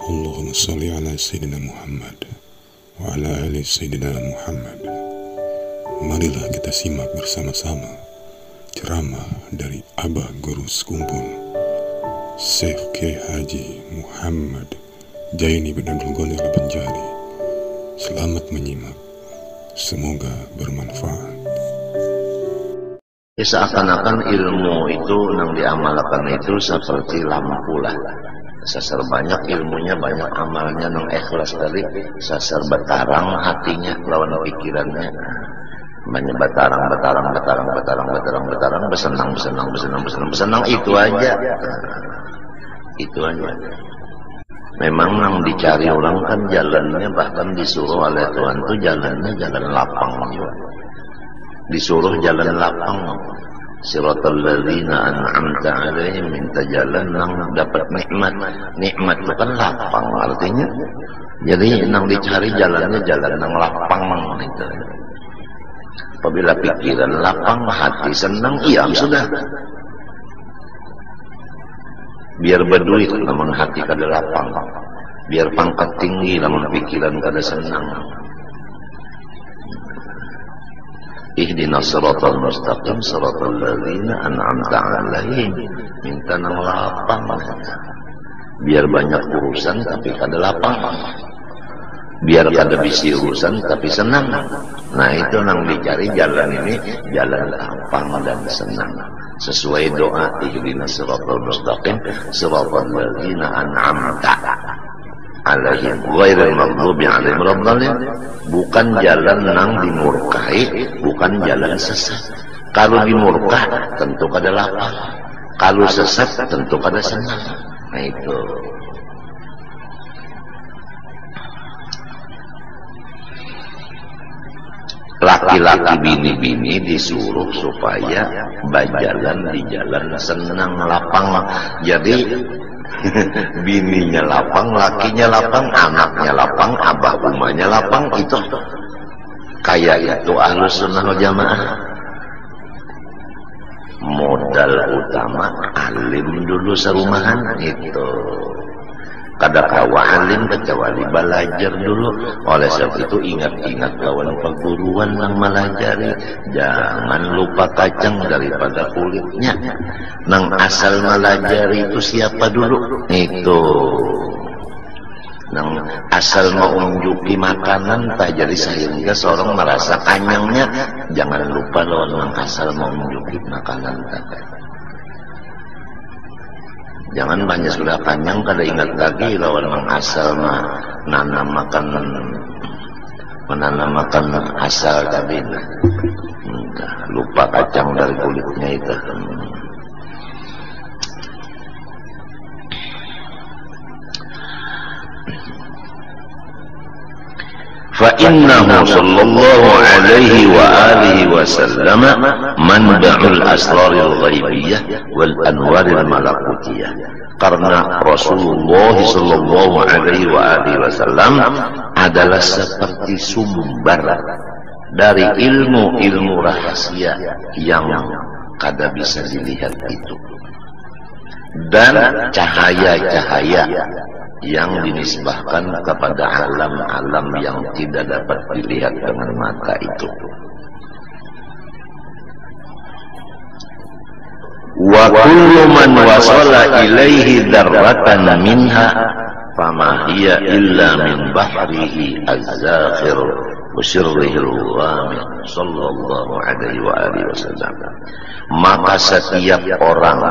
Allahumma salli ala Sayyidina Muhammad wa ala ali Sayyidina Muhammad. Marilah kita simak bersama-sama ceramah dari Abah Guru Sekumpul Syekh Kiai Haji Muhammad Jaini bin Abdul Ghani Al-Banjari. Selamat menyimak, semoga bermanfaat. Seakan-akan ilmu itu yang diamalkan itu seperti lampu lah. Sasar banyak ilmunya, banyak amalnya, nang ikhlas tadi sasar betarang hatinya lawan pikirannya, banyak betarang, besenang itu aja. Itu aja. Memang yang dicari orang kan jalannya, bahkan disuruh oleh Tuhan tuh jalannya jalan lapang juga. Disuruh jalan lapang. Siratal ladzina an'amta 'alaihim, minta jalan nang dapat nikmat. Nikmat itu kan lapang artinya. Jadi nang dicari jalannya jalan nang lapang gitu. Apabila pikiran lapang, hati senang, iya sudah. Biar berduit namun hati kada lapang. Biar pangkat tinggi namun pikiran kada senang. Ihdinas siratal mustaqim siratal ladzina an'amta 'alaihim, minta nang lapang. Biar banyak urusan tapi kada lapang. Biar kada bisi urusan tapi senang. Nah itu nang dicari jalan ini, jalan lapang dan senang. Sesuai doa ihdinas siratal mustaqim siratal ladzina an'amta 'alaihim ghairil maghdubi 'alaihim waladdallin. Bukan jalan nang dimurkai, bukan jalan sesat. Kalau dimurka tentu kada lapang, kalau sesat tentu kada senang. Nah itu. Laki-laki bini-bini disuruh supaya berjalan di jalan senang lapang. Jadi bininya lapang, lakinya lapang, anaknya lapang, abah umahnya lapang. Itu kayak itu Ahlus Sunnah wal Jamaah. Modal utama alim dulu serumahan itu. Kada kawa alim kecuali belajar dulu. Oleh sebab itu ingat-ingat kawan perguruan yang melajari. Jangan lupa kacang daripada kulitnya. Nang asal melajari itu siapa dulu? Itu. Nang asal mau unjuki makanan tak jadi sehingga seorang merasa kanyangnya. Jangan lupa lawan nang asal mau unjuki makanan tak. Jangan banyak sudah kanyang kada ingat lagi lawan mengasal menanam makan asal tadi. Lupa kacang dari kulitnya itu. فإنه صلى الله عليه وآله وسلم منبع الأسرار الغيبية والأنوار الملكوتية. Karena Rasulullah sallallahu alaihi wa alihi wasallam adalah seperti sumber dari ilmu-ilmu rahasia yang kada bisa dilihat itu, dan cahaya-cahaya yang dinisbahkan kepada alam-alam yang tidak dapat dilihat dengan mata itu. Wa kullu man wasala ilaihi darratan minha fama hiya illa min bahrihi az-zakhir wa sirrihi al-wami sallallahu alaihi wa alihi wasallam. Maka setiap orang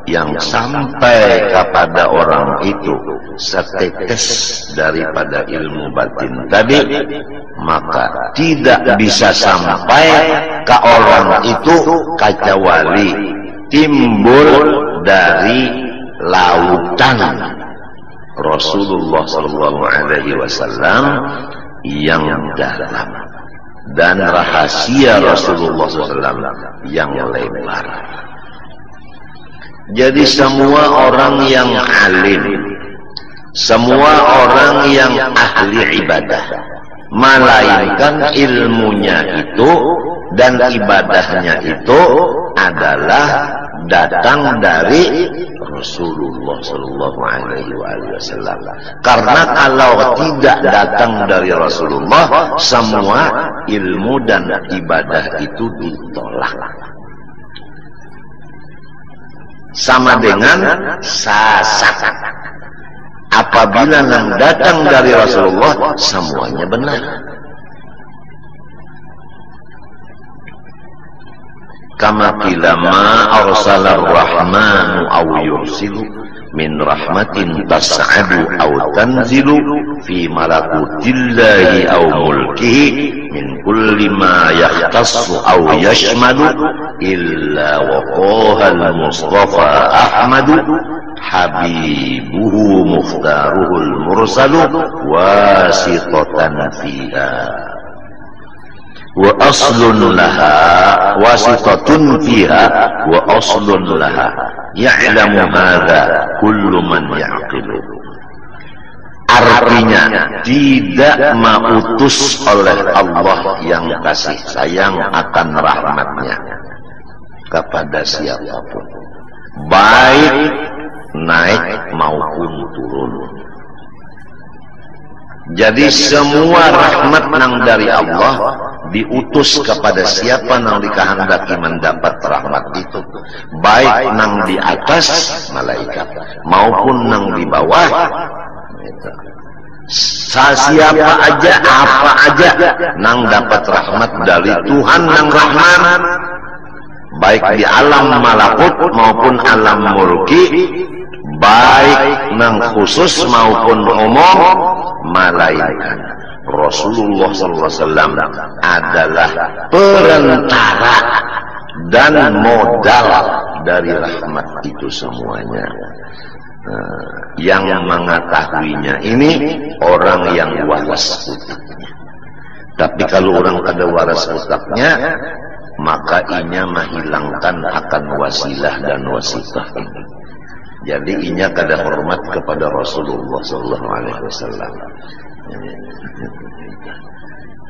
yang sampai kepada orang itu setetes daripada ilmu batin tadi, maka tidak bisa sampai ke orang itu kecuali timbul dari lautan Rasulullah SAW yang dalam dan rahasia Rasulullah SAW yang lebar. Jadi semua orang yang alim, semua orang yang ahli ibadah, melainkan ilmunya itu dan ibadahnya itu adalah datang dari Rasulullah Sallallahu Alaihi Wasallam. Karena kalau tidak datang dari Rasulullah, semua ilmu dan ibadah itu ditolak. Sama dengan sasat. Apabila yang datang dari Rasulullah, semuanya benar. Kama qila ma arsalar rahmanu aw yursilu min rahmatin tas'adu aw tanzilu fi malakutillahi aw mulkihi min kulli ma yahtassu aw yashmalu illa waqaha al-mustafa ahmadu habibuhu mukhtaruhul mursalu wasitatan fiha wa aslun laha wasitatun fiha wa aslun laha ya'lamu hadha kullu man ya'qilu. Artinya tidak mautus oleh Allah yang kasih sayang akan rahmatnya kepada siapapun, baik naik maupun turun. Jadi semua rahmat nang dari Allah diutus kepada siapa nang dikehendaki mendapat rahmat itu, baik nang di atas malaikat maupun nang di bawah. Siapa aja, apa aja nang dapat rahmat dari Tuhan nang Rahman, baik di alam malakut maupun alam mulki, baik nang khusus maupun umum, malaikat. Rasulullah SAW adalah perantara dan modal dari rahmat itu semuanya. Yang mengetahuinya ini orang yang waras utaknya. Tapi kalau orang kada waras utaknya, maka inya menghilangkan akan wasilah dan wasitah ini. Jadi inya kada hormat kepada Rasulullah SAW.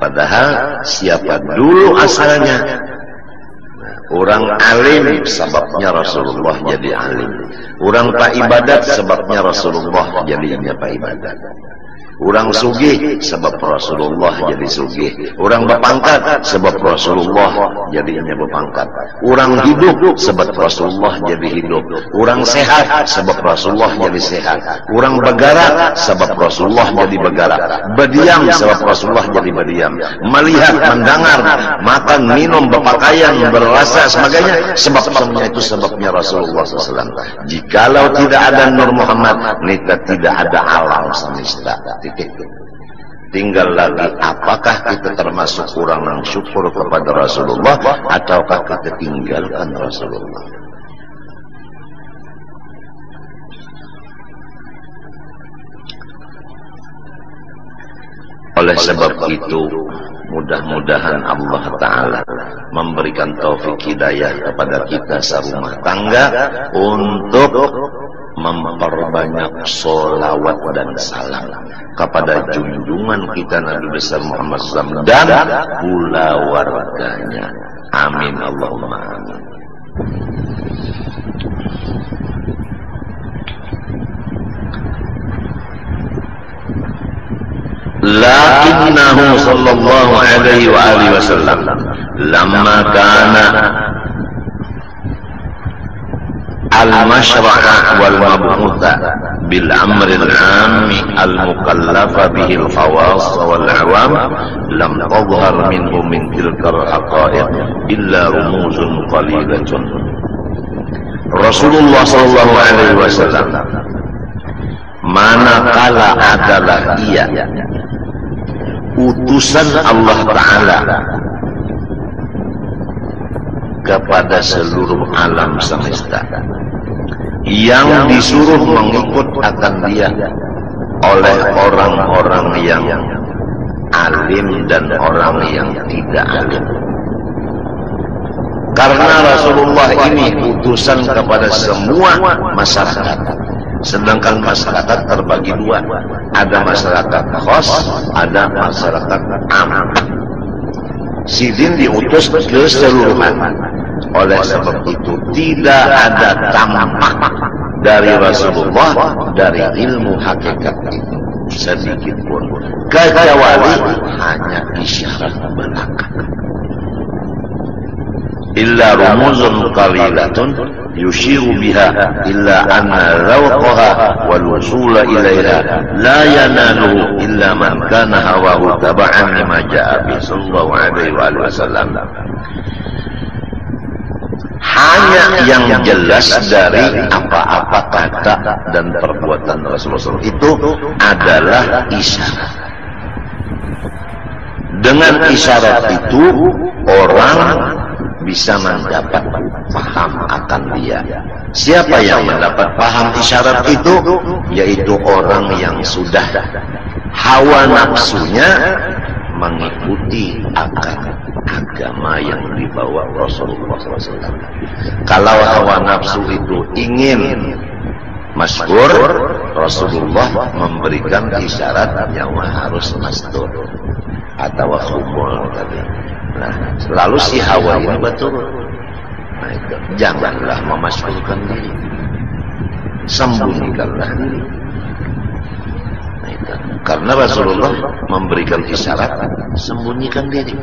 Padahal siapa dulu asalnya? Orang alim sebabnya Rasulullah jadi alim. Orang pak ibadat sebabnya Rasulullah jadinya pak ibadat. Orang sugih sebab Rasulullah jadi sugih. Orang berpangkat sebab Rasulullah jadinya berpangkat. Orang hidup sebab Rasulullah jadi hidup. Orang sehat sebab Rasulullah jadi sehat. Orang bergerak sebab Rasulullah jadi bergerak. Berdiam sebab Rasulullah jadi berdiam. Melihat, mendengar, makan, minum, berpakaian, berrasa, sebagainya, sebab semuanya itu sebabnya Rasulullah SAW. Jikalau tidak ada Nur Muhammad, nita tidak ada alam semesta. Tinggal lagi apakah kita termasuk orang yang syukur kepada Rasulullah ataukah kita tinggalkan Rasulullah. Oleh sebab itu, mudah-mudahan Allah Ta'ala memberikan taufik hidayah kepada kita serumah tangga untuk memperbanyak sholawat dan salam kepada junjungan kita Nabi besar Muhammad SAW dan pula warganya. Amin Allahumma amin. Lakinnahu sallallahu alaihi wa alihi wasallam lamma kana al-mashra'a wal mab'utha bil amri al-'am al-mukallafa bihi al-khawas wal 'awam lam tadhhar minhu min tilka al-haqa'iq illa rumuzun qalilatun. Rasulullah sallallahu alaihi wasallam manakala adalah ia utusan Allah Ta'ala kepada seluruh alam semesta, yang disuruh mengikut akan dia oleh orang-orang yang alim dan orang yang tidak alim. Karena Rasulullah ini utusan kepada semua masyarakat, sedangkan masyarakat terbagi dua, ada masyarakat khos, ada masyarakat am. Sidin diutus keseluruhan. Oleh sebab itu tidak ada tampak dari Rasulullah dari ilmu hakikat itu sedikit pun, kecuali hanya isyarat belaka. Illa rumuzun qalilatun yushiru biha illa anna rawqaha wal wusula ilaiha la yanaluhu illa man kana hawahu taba'an lima ja'a bi sallallahu alaihi wasallam. Hanya yang jelas dari apa-apa kata dan perbuatan Rasulullah itu adalah isyarat. Dengan isyarat itu orang bisa mendapat paham akan dia. Siapa yang mendapat paham isyarat itu? Yaitu orang yang sudah hawa nafsunya mengikuti akan agama yang dibawa Rasulullah SAW. Kalau hawa nafsu itu ingin masyhur, Rasulullah memberikan isyarat nyawa harus mastur atau khumul tadi. Nah, lalu si hawa ini betul. Nah, itu. Janganlah memasukkan diri, sembunyikanlah diri. Nah, itu. Karena Rasulullah memberikan isyarat sembunyikan diri.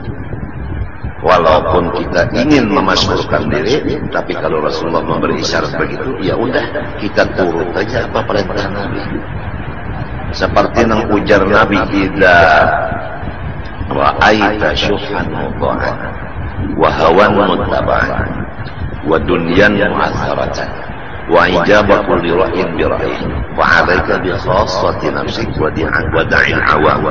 Walaupun kita ingin memasukkan diri, tapi kalau Rasulullah memberi isyarat begitu, ya udah kita turut aja apa perintah Nabi. Seperti yang ujar Nabi, idza ra'aita syuhan mudha'an wa hawan muttaba'an wa dunyan mu'azzaratan wa ijabatu li ra'yin bi ra'yin wa 'alaika bi khassati nafsik wa da'il awam.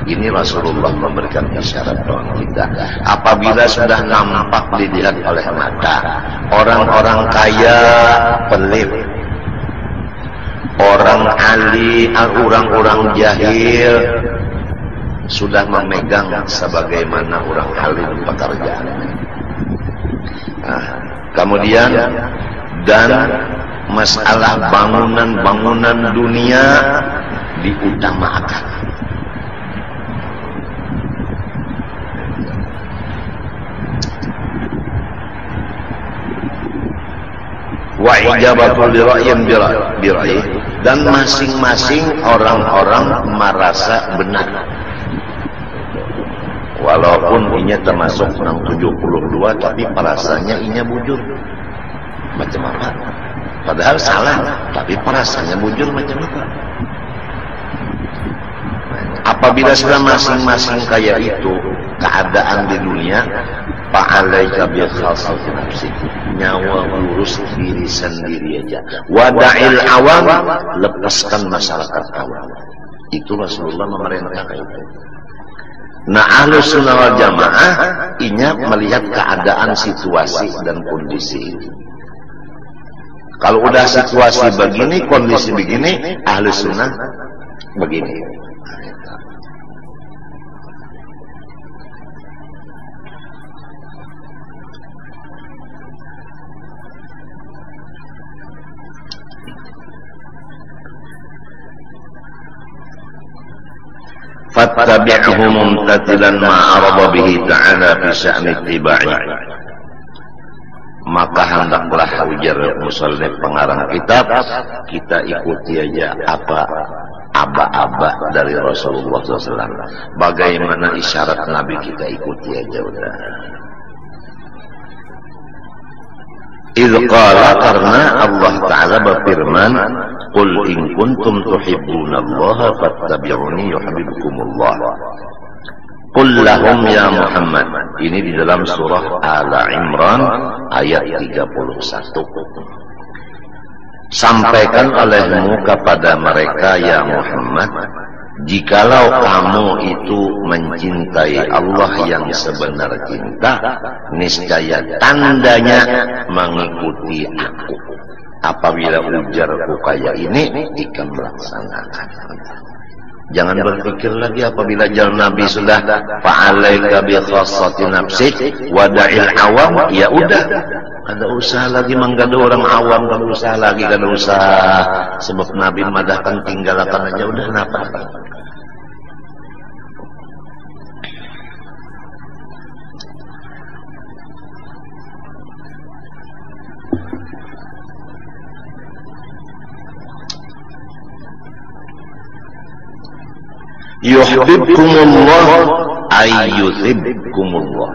Ini Rasulullah memberikan isyarat bagi kita. Apabila sudah nampak dilihat oleh mata orang-orang kaya pelit, orang alim, orang-orang jahil sudah memegang sebagaimana orang alim pekerjaan. Nah, kemudian dan masalah bangunan-bangunan dunia diutamakan. Wa ijabatul lira'yin bira'yi, dan masing-masing orang-orang merasa benar. Walaupun inya termasuk 72, tapi perasaannya inya bujur. Macam apa? Padahal salah, tapi perasaannya bujur macam apa? Apabila sudah masing-masing kayak itu keadaan di dunia, fa'alaika bi khassati nafsik, nyawa urus diri sendiri aja. Wada'il awam, lepaskan masyarakat awam. Itu Rasulullah memerintahkan itu. Nah, Ahlus Sunnah wal Jamaah inya melihat keadaan situasi dan kondisi ini. Kalau udah situasi begini, kondisi begini, Ahlus Sunnah begini. Fattabi'hu mumtatilan ma arada bihi ta'ala fi sya'ni ittiba'i. Maka hendaklah, ujar musannif pengarang kitab, kita ikuti aja apa aba-aba dari Rasulullah SAW. Bagaimana isyarat Nabi, kita ikuti aja udah. Idh qala, karena Allah Ta'ala berfirman, qul in kuntum tuhibbunallaha fattabi'uni yuhibbukumullah. Qul lahum ya Muhammad. Ini di dalam surah Al-Imran ayat 31. Sampaikan olehmu kepada mereka ya Muhammad, jikalau kamu itu mencintai Allah yang sebenar cinta, niscaya tandanya mengikuti aku. Apabila ujarku kayak ini, ikan melaksanakan. Jangan berpikir lagi apabila jalan Nabi sudah fa'alaika bi khassati nafsik wada'il awam, ya udah, kada usah lagi menggada orang awam, kada usah lagi, kada usah, sebab Nabi madahkan tinggalkan aja udah, napa. yuhibbukumullah ay yuhibbukumullah.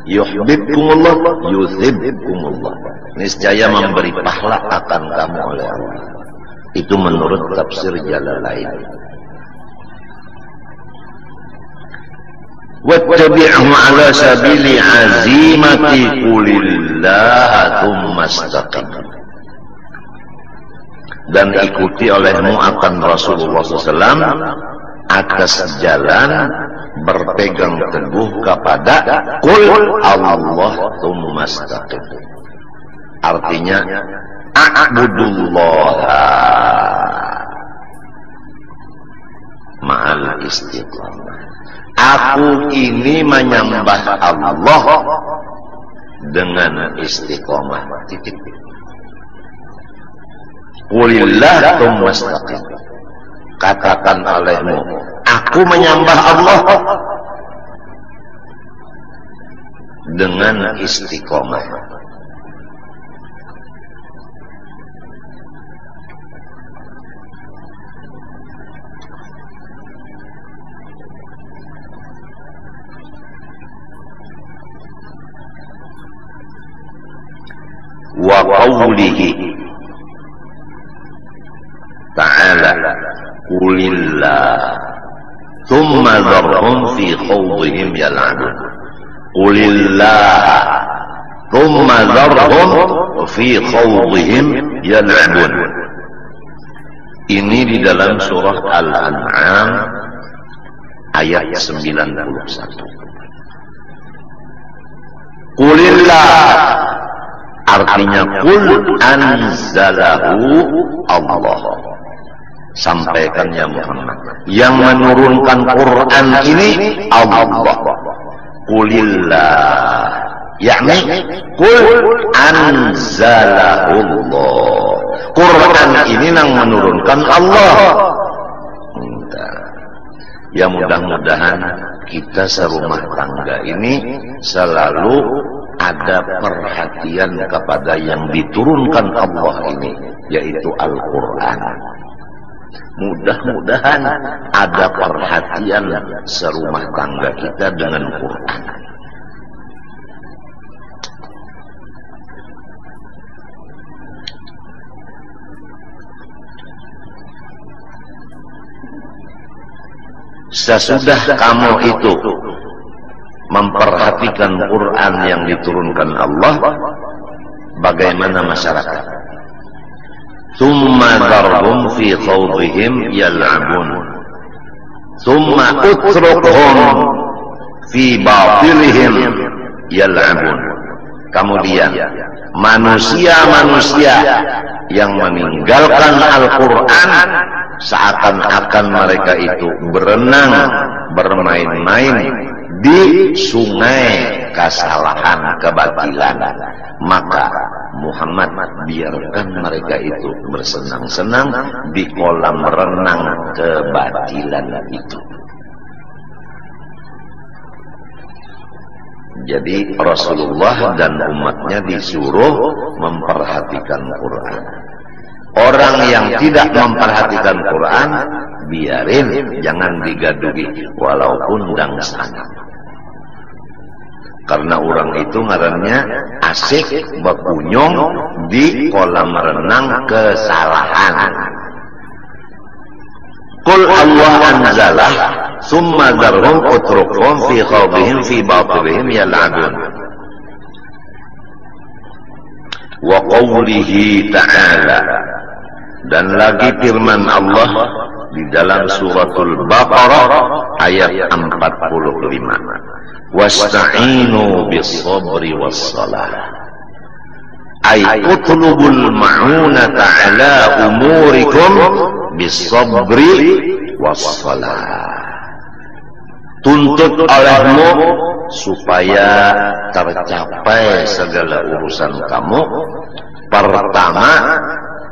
Yuhibbukumullah yuhibbukumullah. Niscaya memberi pahala akan kamu oleh Allah. Itu menurut tafsir Jalalain. Wattabi'hu ala sabili azimati qulillaha thumma istaqim. Dan ikuti olehmu akan Rasulullah SAW atas jalan berpegang teguh kepada qul Allah thumma istaqim. Artinya a'budullah ma'al istiqamah. Aku ini menyembah Allah dengan istiqamah. Titik. Qulillah tsumma istaqim. Katakan olehmu, aku menyembah Allah dengan istiqamah. Wa qawlihi ta'ala qulillah thumma dharhum fi khawdihim yal'abun. Qulillah thumma dharhum fi khawdihim yal'abun. Ini di dalam surah Al-An'am ayat 91. Qulillah artinya qul anzalahu Allah. Sampaikan ya Muhammad, yang menurunkan Quran ini Allah. Qulillah yakni qul anzalahu Allah. Quran ini yang menurunkan Allah. Ya mudah-mudahan kita serumah tangga ini selalu ada perhatian kepada yang diturunkan Allah ini, yaitu Al-Quran. Mudah-mudahan ada perhatian serumah tangga kita dengan Quran. Sesudah kamu itu memperhatikan Quran yang diturunkan Allah, bagaimana masyarakat? Tsumma dharhum fi khawdihim yal'abun. Tsumma utrukhum fi batilihim yal'abun. Kemudian manusia-manusia yang meninggalkan Al-Quran seakan-akan mereka itu berenang, bermain-main di sungai kesalahan, kebatilan. Maka Muhammad biarkan mereka itu bersenang-senang di kolam renang kebatilan itu. Jadi Rasulullah dan umatnya disuruh memperhatikan Quran. Orang yang tidak memperhatikan Quran, biarin, jangan digaduhi, walaupun dangsan. Karena orang itu ngarannya asik berkunjung di kolam renang kesalahan. Qul Allah anzalah summa dharhum utrukhum fi khawdihim fi batilihim yal'abun. Wa qawlihi ta'ala, dan lagi firman Allah di dalam suratul Baqarah ayat 45. Wasta'inu bis-sabri was-salah. Ay utlubul ma'unata ala umurikum bis-sabri was-salah. Tuntut olehmu supaya tercapai segala urusan kamu. Pertama,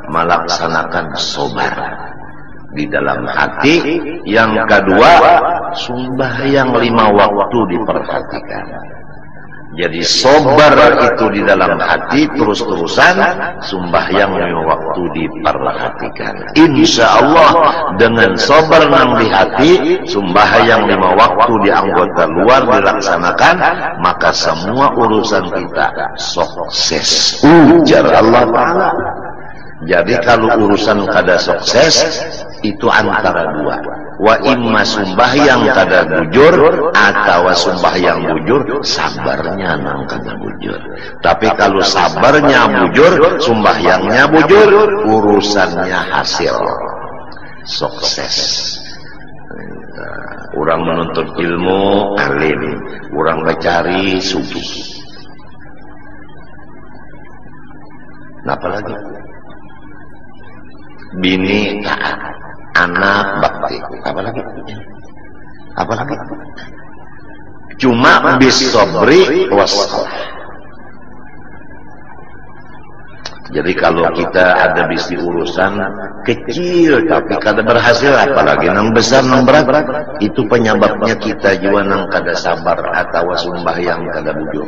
melaksanakan sabar di dalam hati. Yang kedua, sembahyang 5 waktu diperhatikan. Jadi sobar itu di dalam hati terus-terusan, sembahyang waktu diperhatikan. Insya Allah dengan sobar nang di hati, sembahyang 5 waktu di anggota luar dilaksanakan, maka semua urusan kita sukses. Ujar Allah Ta'ala. Jadi kalau urusan kada sukses itu antara dua. Wa imma sembahyang kada bujur atau sembahyang bujur, sabarnya nang kada bujur. Tapi kalau sabarnya bujur, sembahyangnya bujur, urusannya hasil sukses. Orang menuntut ilmu alim, orang mencari sugi. Nah, apalagi bini taat, anak bakti, apalagi cuma bisobri wassalah. Jadi kalau kita ada bisi urusan kecil tapi kada berhasil, apalagi nang besar nang berat, itu penyebabnya kita juga nang kada sabar atau sembahyang kada bujur.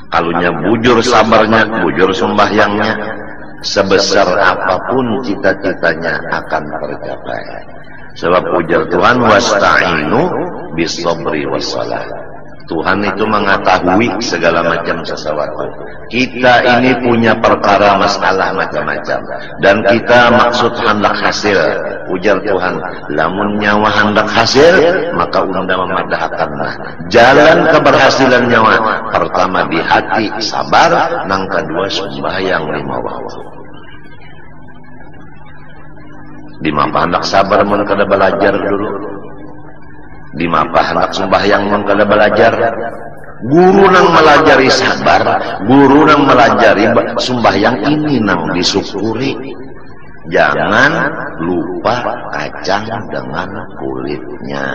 Kalunya bujur sabarnya, bujur sembahyangnya, sebesar apapun cita-citanya akan tercapai. Sebab ujar Tuhan, wasta'inu bisobri wassalah. Tuhan itu mengetahui segala macam sesuatu. Kita ini punya perkara masalah macam-macam, dan kita maksud hendak hasil. Ujar Tuhan, lamun nyawa hendak hasil, maka unda memadahkanlah jalan keberhasilan nyawa. Pertama di hati sabar, nang kedua sembahyang 5 waktu. Di mapa hendak sabar mun kada belajar dulu. Di mapa hendak sembahyang mun kada belajar. Guru nang melajari sabar, guru nang melajari sembahyang ini nang disyukuri. Jangan lupa kacang dengan kulitnya.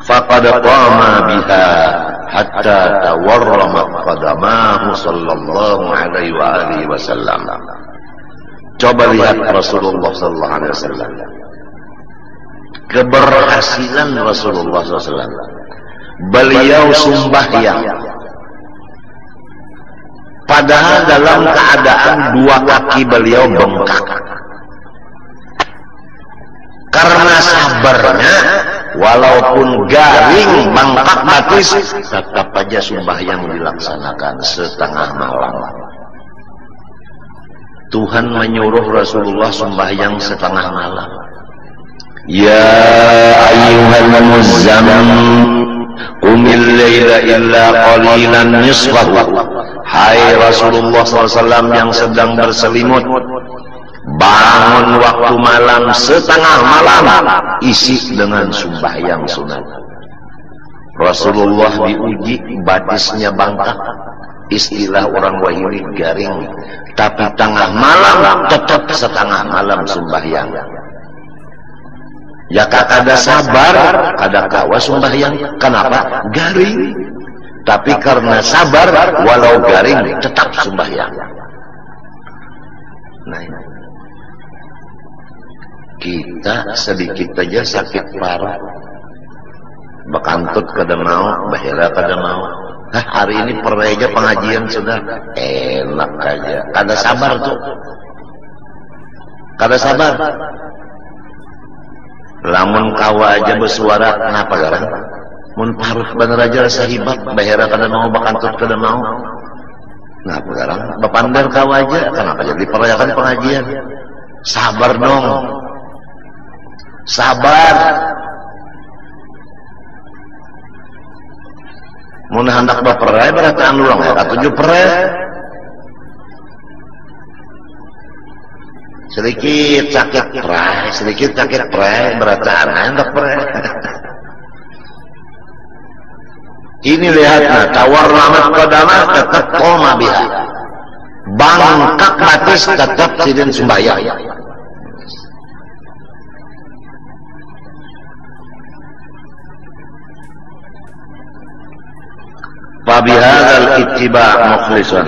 Faqad qama biha hatta tawarramat qadamahu sallallahu alaihi wa alihi wasallam. Coba lihat Rasulullah sallallahu alaihi wasallam. Keberhasilan Rasulullah SAW. Beliau sembahyang, padahal dalam keadaan 2 kaki beliau bengkak. Karena sabarnya, walaupun garing bengkak batis, tetap aja sembahyang dilaksanakan setengah malam. Tuhan menyuruh Rasulullah sembahyang setengah malam. Ya ayyuhal muzammil qumil laila illa qalilan nisfahu. Hai Rasulullah SAW yang sedang berselimut, bangun waktu malam setengah malam, isi dengan sembahyang sunat. Rasulullah diuji, batisnya bangkak, istilah orang Wahili garing, tapi tengah malam tetap setengah malam sembahyang. Ya kada sabar, kada kawa sembahyang. Kenapa? Garing. Tapi karena sabar, walau garing tetap sembahyang. Nah, kita sedikit aja sakit parah, bekantut kada mau, bahira kada mau. Hari ini perreja pengajian sudah enak aja. Kada sabar tuh, kada sabar. Lamun kawa aja bersuara, kenapa garang? Mun paruh bener aja rasa hibat, bahira kada mau, bakantut kada mau. Kenapa garang? Bapandar kawa aja, kenapa jadi perayakan pengajian? Sabar dong, sabar. Mun hendak baperai berarti anu ulang ya, 7 perai. Sedikit sakit pray, berarti hendak pray. Ini lihatlah, tawarramat qadamah tetap qoma biha. Bangkak batis tetap sidin sembahyang. Fabihadzal ittiba' mukhlisan.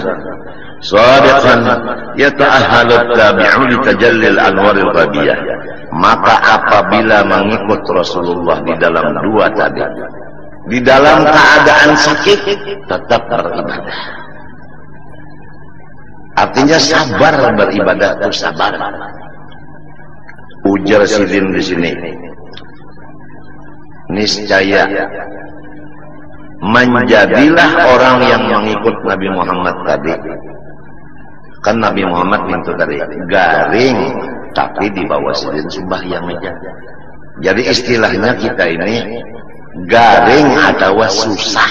Shadiqan yata'ahhalu tabi'u li tajallil anwaril ghabiyah. Maka apabila mengikut Rasulullah di dalam dua tadi, di dalam keadaan sakit tetap beribadah. Artinya sabar beribadah itu sabar. Ujar Sidin di sini, niscaya menjadilah orang yang mengikut Nabi Muhammad tadi. Kan Nabi Muhammad itu tadi garing, tapi di bawah Sidin sembahyang aja. Jadi istilahnya kita ini garing atau susah,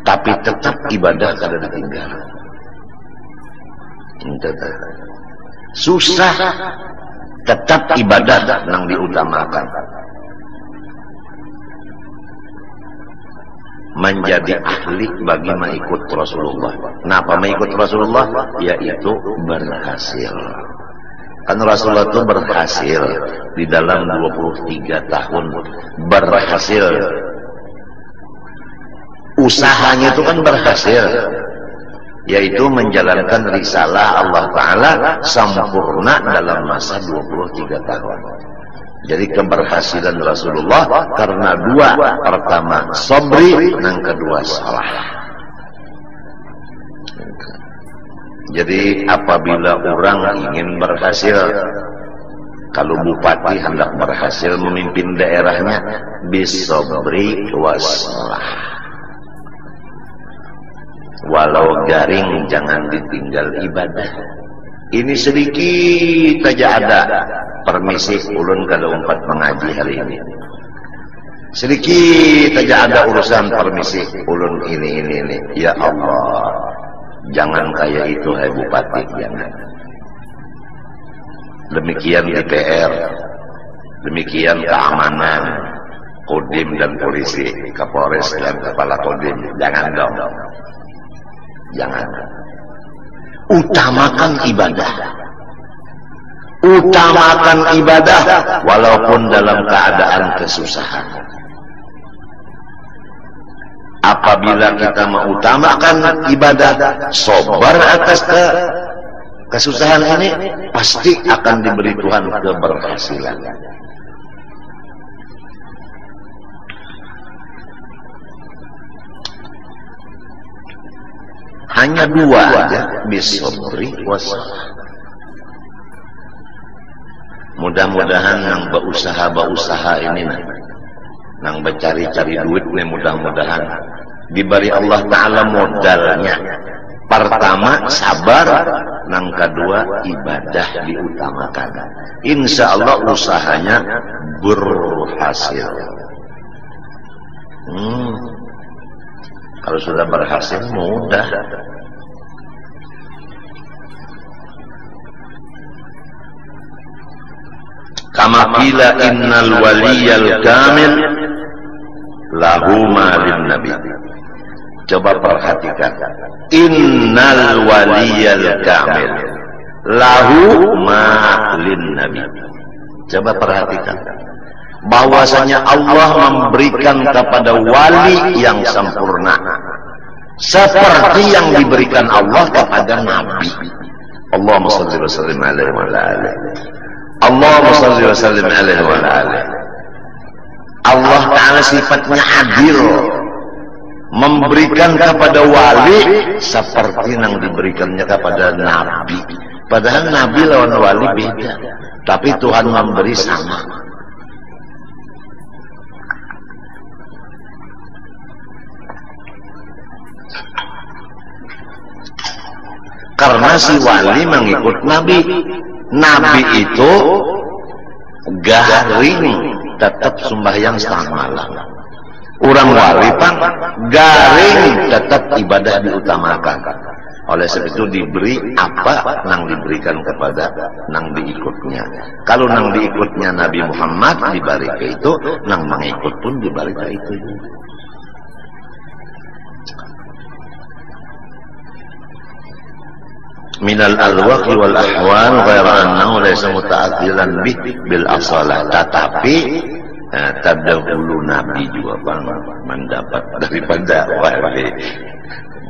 tapi tetap ibadah kada ditinggal. Susah, tetap ibadah yang diutamakan. Menjadi ahli bagi mengikut Rasulullah. Kenapa mengikut Rasulullah? Yaitu berhasil. Kan Rasulullah itu berhasil di dalam 23 tahun berhasil. Usahanya itu kan berhasil, yaitu menjalankan risalah Allah Ta'ala sempurna dalam masa 23 tahun. Jadi keberhasilan Rasulullah karena dua, pertama sabri, yang kedua salah. Jadi apabila orang ingin berhasil, kalau bupati hendak berhasil memimpin daerahnya, bisabri wassalah. Walau garing jangan ditinggal ibadah. Ini sedikit saja ada. Permisi ulun kada umpat mengaji hari ini. Sedikit saja ada urusan permisi ulun ini. Ya Allah, jangan kayak itu hai bupati, jangan. Demikian DPR, demikian keamanan, Kodim dan polisi, Kapolres dan kepala Kodim, jangan dong. Jangan. Utamakan ibadah. Utamakan ibadah walaupun dalam keadaan kesusahan. Apabila kita mengutamakan ibadah, sabar atas kesusahan ini, pasti akan diberi Tuhan keberhasilan. Hanya dua aja, bisabri wassalah. Mudah-mudahan yang berusaha ini nang bercari-cari duit nih, mudah-mudahan diberi Allah Ta'ala modalnya. Pertama sabar, nang kedua ibadah diutamakan. Insya Allah usahanya berhasil. Kalau sudah berhasil mudah. Kama qila innal waliyal kamil lahu malin nabi. Coba perhatikan. Innal waliyal kamil lahu malin nabi. Coba perhatikan. Bahwasanya Allah memberikan kepada wali yang sempurna seperti yang diberikan Allah kepada Nabi. Allahumma shalli wa sallim alaihi wa ala alihi. Allahumma shalli wa sallim alaihi wa ala alihi. Allah Ta'ala sifatnya adil, memberikan kepada wali seperti yang diberikannya kepada Nabi. Padahal Nabi lawan wali beda, tapi Tuhan memberi sama. Karena si wali mengikut Nabi. Nabi itu garing, tetap sembahyang setengah malam. Orang wali pang garing, tetap ibadah diutamakan. Oleh sebab itu diberi apa yang diberikan kepada yang diikutnya. Kalau yang diikutnya Nabi Muhammad diberi ke itu, yang mengikut pun diberi ke itu. Minal alwaqi wal ahwal ghaira annahu laysa muta'addilan bih bil asalah. Tetapi terdahulu Nabi juga mendapat daripada wali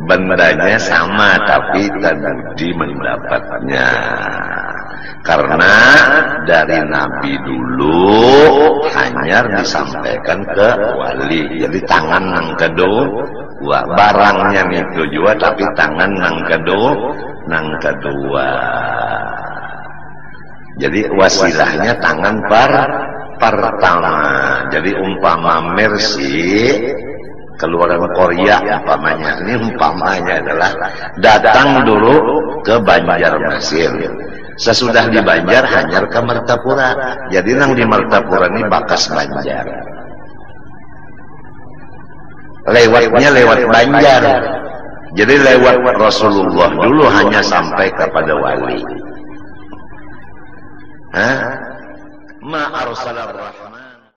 bendanya sama tapi terbudi mendapatnya. Karena dari Nabi dulu hanya disampaikan ke wali. Jadi tangan nang kedua, barangnya itu juga tapi tangan nang kedua. Jadi wasilahnya tangan pertama. Jadi umpama Mercy keluaran Korea umpamanya, ini umpamanya adalah datang dulu ke Banjarmasin. Sesudah di Banjar hanyar ke Martapura. Jadi nang di Martapura ini bakas Banjar. Lewatnya lewat Banjar. Jadi lewat Rasulullah dulu hanya sampai kepada wali. Ma arsalar rahman